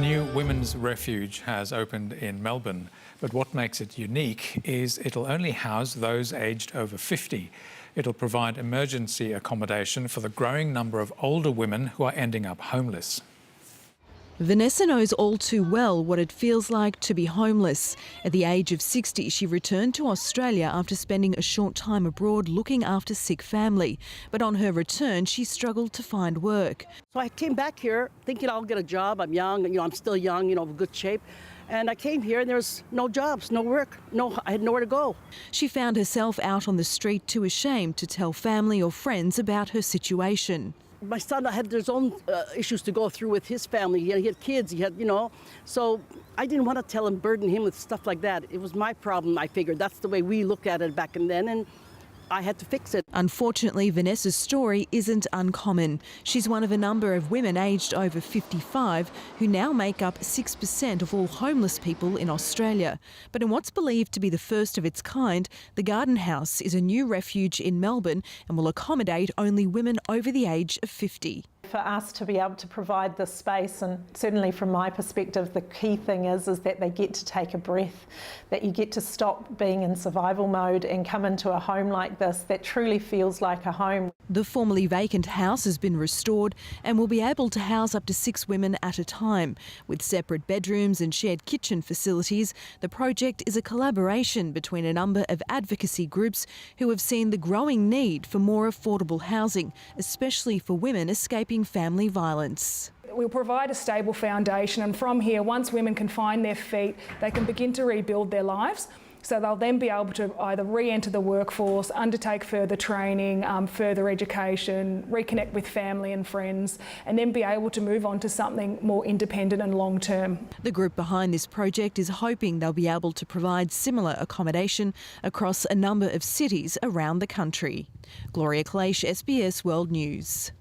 new women's refuge has opened in Melbourne, but what makes it unique is it'll only house those aged over 50. It'll provide emergency accommodation for the growing number of older women who are ending up homeless. Vanessa knows all too well what it feels like to be homeless. At the age of 60, she returned to Australia after spending a short time abroad looking after sick family. But on her return, she struggled to find work. So I came back here thinking I'll get a job. I'm young, I'm still young, good shape. And I came here and there was no jobs, no work, I had nowhere to go. She found herself out on the street too ashamed to tell family or friends about her situation. My son had his own issues to go through with his family. He had kids, so I didn't want to tell him, burden him with stuff like that. It was my problem, I figured. That's the way we looked at it back then, and I had to fix it. Unfortunately, Vanessa's story isn't uncommon. She's one of a number of women aged over 55 who now make up 6% of all homeless people in Australia. But in what's believed to be the first of its kind, the Gardenhouse is a new refuge in Melbourne and will accommodate only women over the age of 50. For us to be able to provide this space, and certainly from my perspective, the key thing is that they get to take a breath, that you get to stop being in survival mode and come into a home like this that truly feels like a home. The formerly vacant house has been restored and will be able to house up to 6 women at a time. With separate bedrooms and shared kitchen facilities, the project is a collaboration between a number of advocacy groups who have seen the growing need for more affordable housing, especially for women escaping family violence. We'll provide a stable foundation, and from here, once women can find their feet, they can begin to rebuild their lives. So they'll then be able to either re-enter the workforce, undertake further training, further education, reconnect with family and friends, and then be able to move on to something more independent and long-term. The group behind this project is hoping they'll be able to provide similar accommodation across a number of cities around the country. Gloria Claish, SBS World News.